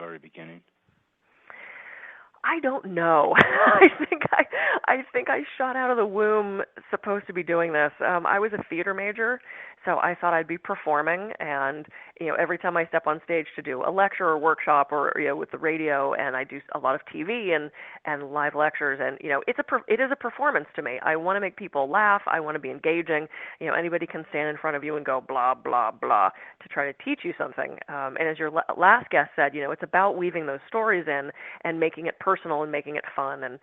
very beginning? I don't know. I think I shot out of the womb supposed to be doing this. I was a theater major, so I thought I'd be performing, and every time I step on stage to do a lecture or workshop, or with the radio, and I do a lot of TV and live lectures, and it is a performance to me. I want to make people laugh. I want to be engaging. Anybody can stand in front of you and go blah blah blah to try to teach you something. And as your last guest said, it's about weaving those stories in and making it personal and making it fun. And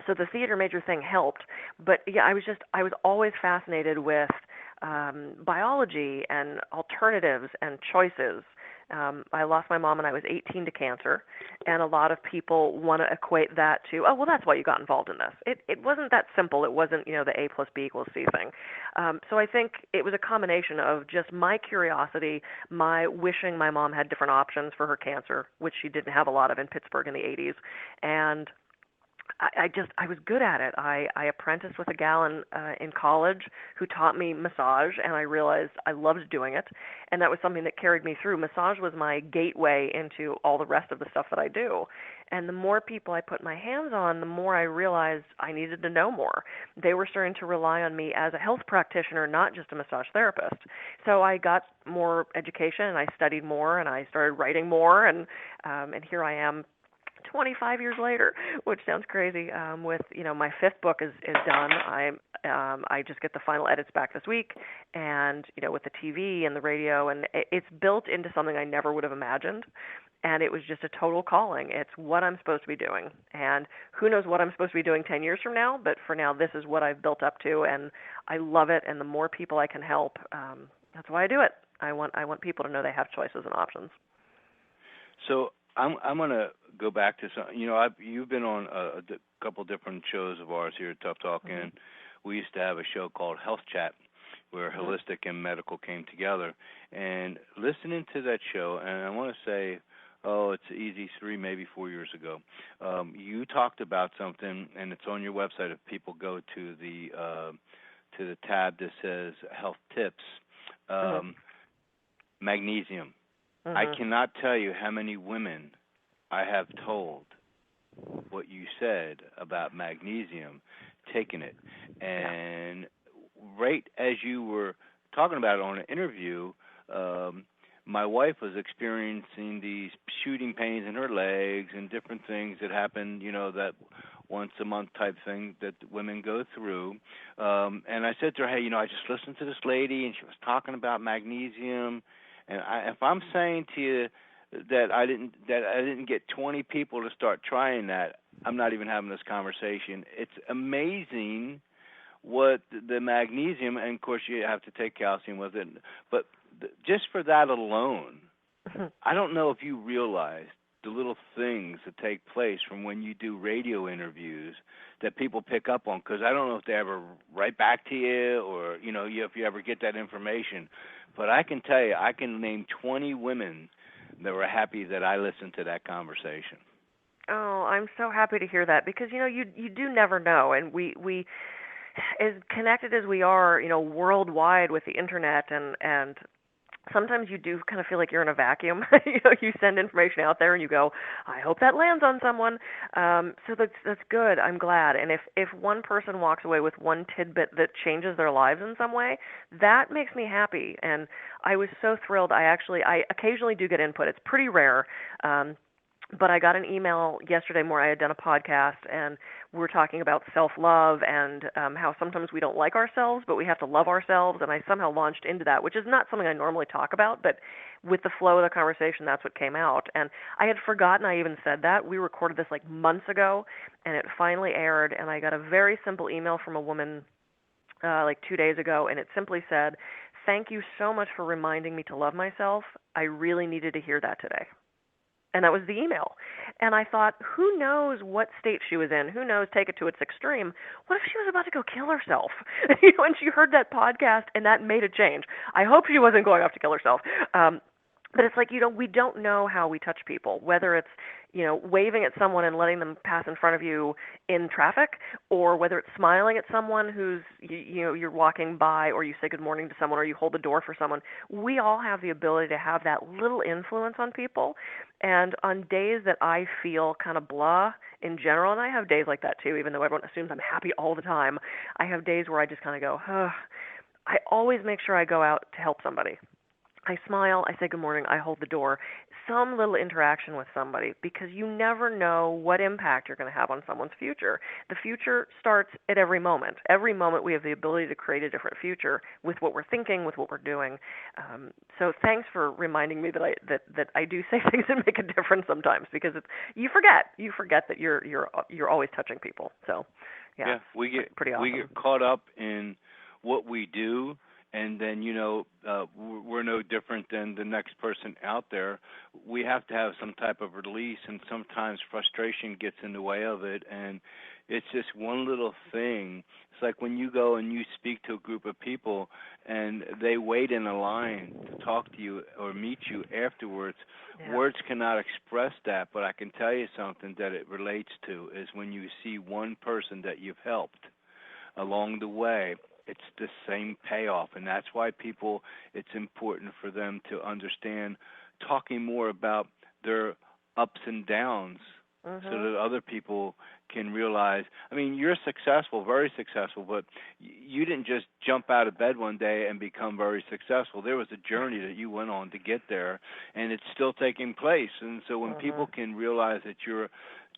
so the theater major thing helped. But yeah, I was always fascinated with biology and alternatives and choices. I lost my mom when I was 18 to cancer, and a lot of people want to equate that to, oh, well, that's why you got involved in this. It wasn't that simple. It wasn't, the A plus B equals C thing. So I think it was a combination of just my curiosity, my wishing my mom had different options for her cancer, which she didn't have a lot of in Pittsburgh in the 80s, and I was good at it. I apprenticed with a gal in college who taught me massage, and I realized I loved doing it, and that was something that carried me through. Massage was my gateway into all the rest of the stuff that I do. And the more people I put my hands on, the more I realized I needed to know more. They were starting to rely on me as a health practitioner, not just a massage therapist. So I got more education, and I studied more, and I started writing more, and here I am 25 years later, which sounds crazy. With my fifth book is done. I just get the final edits back this week, and with the TV and the radio, and it's built into something I never would have imagined. And it was just a total calling. It's what I'm supposed to be doing, and who knows what I'm supposed to be doing 10 years from now. But for now, this is what I've built up to, and I love it. And the more people I can help, that's why I do it. I want people to know they have choices and options. So I'm going to go back to some. You've been on a couple different shows of ours here at Tough Talk, mm-hmm. and we used to have a show called Health Chat, where mm-hmm. holistic and medical came together. And listening to that show, and I want to say, it's easy 3, maybe 4 years ago, you talked about something, and it's on your website. If people go to the tab that says Health Tips, mm-hmm. magnesium. Mm-hmm. I cannot tell you how many women I have told what you said about magnesium, taking it. And right as you were talking about it on an interview, my wife was experiencing these shooting pains in her legs and different things that happen, that once a month type thing that women go through. And I said to her, hey, I just listened to this lady, and she was talking about magnesium. And if I'm saying to you that I didn't get 20 people to start trying that, I'm not even having this conversation. It's amazing what the magnesium, and of course you have to take calcium with it, but just for that alone, I don't know if you realize the little things that take place from when you do radio interviews that people pick up on, because I don't know if they ever write back to you or, if you ever get that information. But I can tell you, I can name 20 women that were happy that I listened to that conversation. Oh, I'm so happy to hear that, because, you do never know. And we as connected as we are, worldwide with the internet, and sometimes you do kind of feel like you're in a vacuum. You send information out there and you go, I hope that lands on someone. So that's good. I'm glad. And if one person walks away with one tidbit that changes their lives in some way, that makes me happy. And I was so thrilled. I occasionally do get input. It's pretty rare. But I got an email yesterday where I had done a podcast, and we were talking about self-love and how sometimes we don't like ourselves, but we have to love ourselves, and I somehow launched into that, which is not something I normally talk about, but with the flow of the conversation, that's what came out. And I had forgotten I even said that. We recorded this like months ago, and it finally aired, and I got a very simple email from a woman like 2 days ago, and it simply said, thank you so much for reminding me to love myself. I really needed to hear that today. And that was the email. And I thought, who knows what state she was in? Who knows, take it to its extreme. What if she was about to go kill herself? And she heard that podcast and that made a change. I hope she wasn't going off to kill herself. But it's like, we don't know how we touch people, whether it's, waving at someone and letting them pass in front of you in traffic, or whether it's smiling at someone who's, you're walking by, or you say good morning to someone, or you hold the door for someone. We all have the ability to have that little influence on people. And on days that I feel kind of blah in general, and I have days like that too, even though everyone assumes I'm happy all the time, I have days where I just kind of go, I always make sure I go out to help somebody. I smile, I say good morning, I hold the door, some little interaction with somebody, because you never know what impact you're going to have on someone's future. The future starts at every moment. Every moment we have the ability to create a different future with what we're thinking, with what we're doing. So thanks for reminding me that I do say things that make a difference sometimes, because you forget that you're always touching people. So yeah, we get pretty awesome. We get caught up in what we do. And then, we're no different than the next person out there. We have to have some type of release, and sometimes frustration gets in the way of it. And it's just one little thing. It's like when you go and you speak to a group of people and they wait in a line to talk to you or meet you afterwards. Yeah. Words cannot express that, but I can tell you something that it relates to is when you see one person that you've helped along the way. It's the same payoff, and that's why it's important for them to understand talking more about their ups and downs so that other people can realize, you're successful, very successful, but you didn't just jump out of bed one day and become very successful. There was a journey that you went on to get there, and it's still taking place. And so when people can realize that you're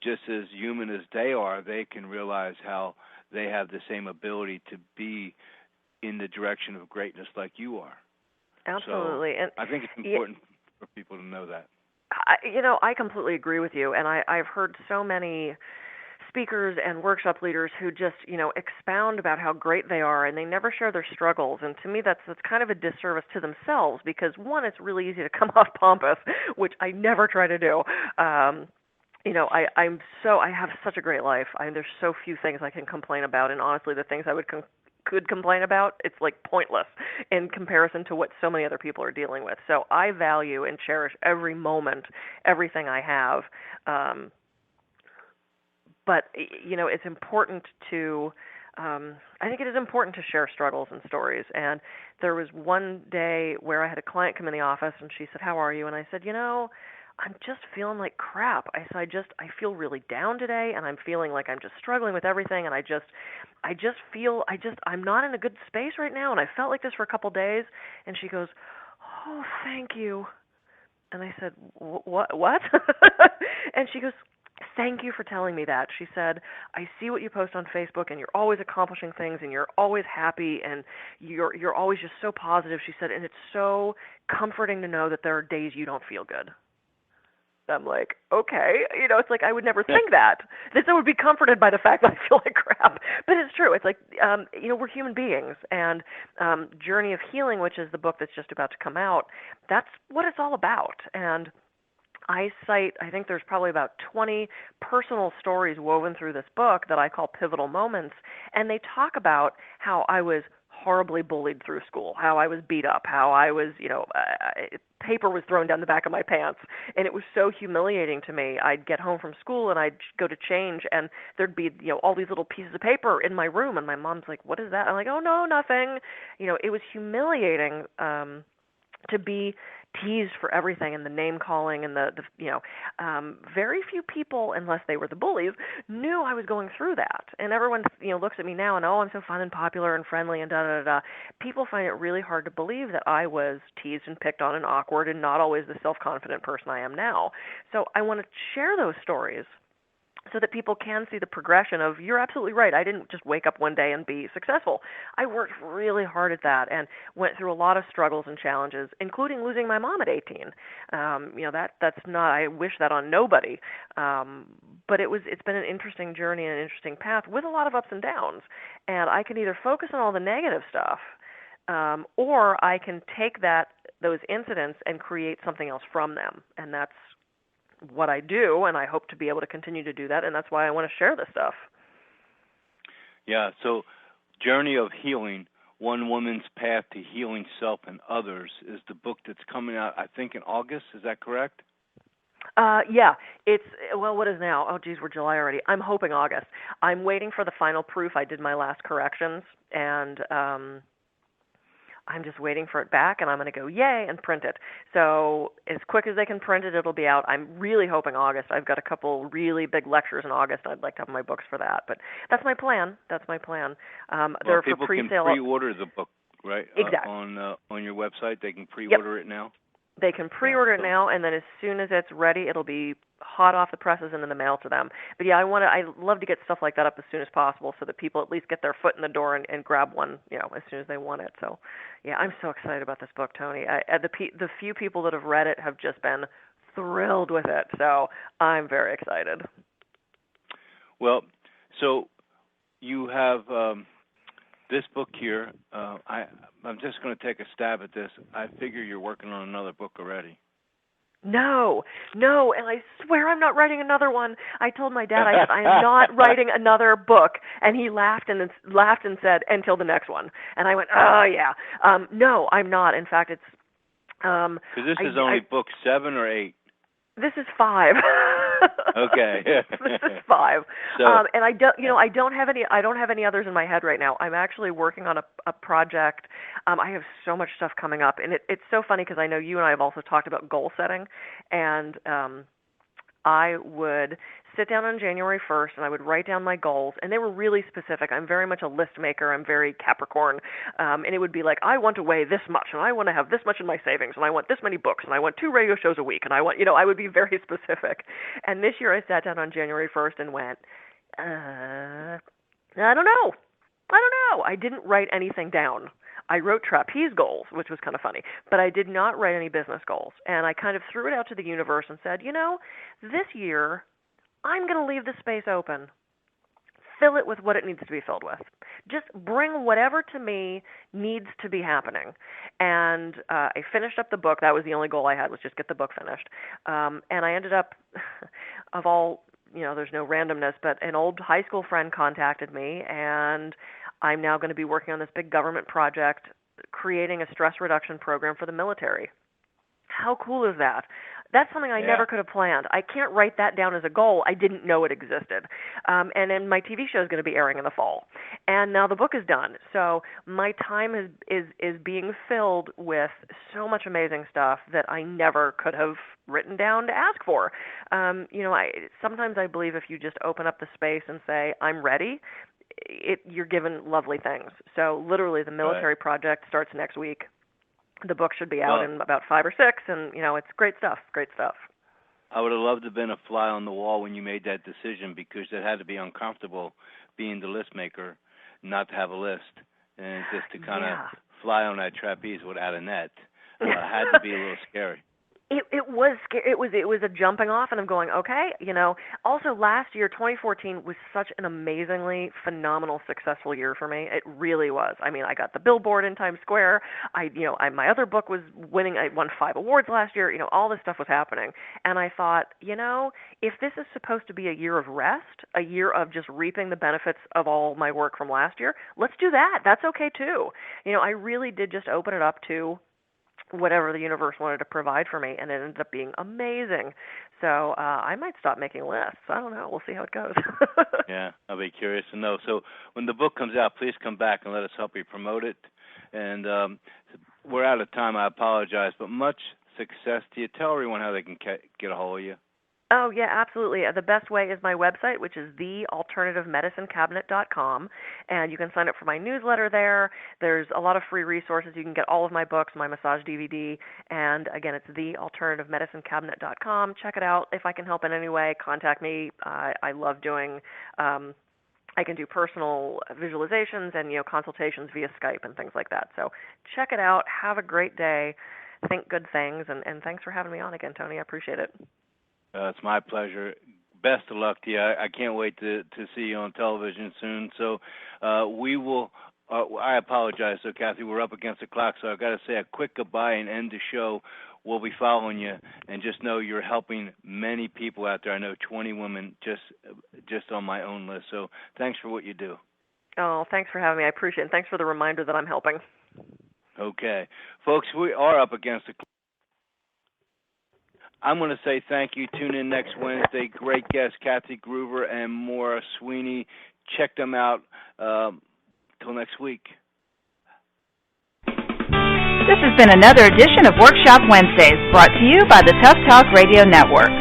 just as human as they are, they can realize how they have the same ability to be in the direction of greatness like you are. Absolutely. So and I think it's important for people to know that. I completely agree with you, and I've heard so many speakers and workshop leaders who just, expound about how great they are, and they never share their struggles. And to me, that's kind of a disservice to themselves, because one, it's really easy to come off pompous, which I never try to do. I have such a great life. There's so few things I can complain about, and honestly, the things I could complain about, it's like pointless in comparison to what so many other people are dealing with. So I value and cherish every moment, everything I have. But it's important to, I think it is important to share struggles and stories. And there was one day where I had a client come in the office, and she said, "How are you?" And I said, I'm just feeling like crap. I feel really down today, and I'm feeling like I'm just struggling with everything, and I'm not in a good space right now, and I felt like this for a couple days. And she goes, "Oh, thank you." And I said, "What?" And she goes, "Thank you for telling me that." She said, "I see what you post on Facebook, and you're always accomplishing things, and you're always happy, and you're always just so positive." She said, "And it's so comforting to know that there are days you don't feel good." I'm like, okay, it's like I would never think that I would be comforted by the fact that I feel like crap. But it's true. It's like, we're human beings, and Journey of Healing, which is the book that's just about to come out, that's what it's all about. And I think there's probably about 20 personal stories woven through this book that I call pivotal moments, and they talk about how I was horribly bullied through school, how I was beat up, how I was, paper was thrown down the back of my pants, and it was so humiliating to me. I'd get home from school and I'd go to change, and there'd be, all these little pieces of paper in my room, and my mom's like, "What is that?" I'm like, "Oh, no, nothing." It was humiliating to be teased for everything, and the name calling, and the very few people, unless they were the bullies, knew I was going through that. And everyone looks at me now and, "Oh, I'm so fun and popular and friendly and da da da." People find it really hard to believe that I was teased and picked on and awkward and not always the self-confident person I am now. So I want to share those stories so that people can see the progression of, you're absolutely right, I didn't just wake up one day and be successful. I worked really hard at that and went through a lot of struggles and challenges, including losing my mom at 18. That's not, I wish that on nobody. But it's been an interesting journey and an interesting path with a lot of ups and downs. And I can either focus on all the negative stuff, or I can take those incidents and create something else from them. And that's what I do, and I hope to be able to continue to do that, and that's why I want to share this stuff. Yeah, so Journey of Healing One Woman's Path to Healing Self and Others is the book that's coming out, I think, in August. Is that correct? Yeah, it's, well, what is now? Oh, geez, we're July already. I'm hoping August. I'm waiting for the final proof. I did my last corrections, and I'm just waiting for it back, and I'm going to go, yay, and print it. So as quick as they can print it, it'll be out. I'm really hoping August. I've got a couple really big lectures in August. I'd like to have my books for that. But that's my plan. They're people for pre-sale. Can pre-order the book, right? Exactly. On your website, they can pre-order it now? They can pre-order it now, and then as soon as it's ready, it'll be hot off the presses and in the mail to them. But yeah, I love to get stuff like that up as soon as possible, so that people at least get their foot in the door and grab one, as soon as they want it. So, yeah, I'm so excited about this book, Tony. The few people that have read it have just been thrilled with it. So I'm very excited. Well, so you have this book here. I'm just going to take a stab at this. I figure you're working on another book already. No, and I swear I'm not writing another one. I told my dad, I said, I am not writing another book, and he laughed and said, until the next one. And I went, oh, yeah. No, I'm not. In fact, it's... Because this is only book 7 or 8? This is 5. Okay. This is 5. So, and I don't have any others in my head right now. I'm actually working on a project. I have so much stuff coming up, and it's so funny because I know you and I have also talked about goal setting, and I would sit down on January 1st and I would write down my goals, and they were really specific. I'm very much a list maker. I'm very Capricorn, and it would be like, I want to weigh this much, and I want to have this much in my savings, and I want this many books, and I want 2 radio shows a week, and I want, I would be very specific. And this year I sat down on January 1st and went, I don't know. I didn't write anything down. I wrote trapeze goals, which was kind of funny, but I did not write any business goals. And I kind of threw it out to the universe and said, this year I'm going to leave the space open. Fill it with what it needs to be filled with. Just bring whatever to me needs to be happening. And I finished up the book. That was the only goal I had, was just get the book finished. And I ended up, of all, there's no randomness, but an old high school friend contacted me, and I'm now going to be working on this big government project, creating a stress reduction program for the military. How cool is that? That's something I never could have planned. I can't write that down as a goal. I didn't know it existed. And then my TV show is going to be airing in the fall. And now the book is done. So my time is being filled with so much amazing stuff that I never could have written down to ask for. Sometimes I believe if you just open up the space and say, I'm ready, you're given lovely things. So literally the military project starts next week. The book should be out in about 5 or 6, and, it's great stuff, I would have loved to have been a fly on the wall when you made that decision, because it had to be uncomfortable being the list maker, not to have a list, and just to kind of fly on that trapeze without a net. Had to be a little scary. It was scary. It was a jumping off, and I'm going, okay, Also, last year, 2014, was such an amazingly phenomenal, successful year for me. It really was. I mean, I got the billboard in Times Square. My other book was winning. I won 5 awards last year. All this stuff was happening, and I thought, if this is supposed to be a year of rest, a year of just reaping the benefits of all my work from last year, let's do that. That's okay too. I really did just open it up to whatever the universe wanted to provide for me, and it ended up being amazing. So I might stop making lists. I don't know. We'll see how it goes. Yeah, I'll be curious to know. So when the book comes out, please come back and let us help you promote it. And we're out of time. I apologize, but much success to you. Tell everyone how they can get a hold of you. Oh, yeah, absolutely. The best way is my website, which is thealternativemedicinecabinet.com, and you can sign up for my newsletter there. There's a lot of free resources. You can get all of my books, my massage DVD, and again, it's thealternativemedicinecabinet.com. Check it out. If I can help in any way, contact me. I love doing I can do personal visualizations and consultations via Skype and things like that. So check it out. Have a great day. Think good things, and thanks for having me on again, Tony. I appreciate it. It's my pleasure. Best of luck to you. I can't wait to see you on television soon. So we will. I apologize, so Kathy, we're up against the clock, so I've got to say a quick goodbye and end the show. We'll be following you, and just know you're helping many people out there. I know 20 women just on my own list. So thanks for what you do. Oh, thanks for having me. I appreciate it. Thanks for the reminder that I'm helping. Okay. Folks, we are up against the clock. I'm going to say thank you. Tune in next Wednesday. Great guests, Kathy Gruver and Maura Sweeney. Check them out. Till next week. This has been another edition of Workshop Wednesdays, brought to you by the Tough Talk Radio Network.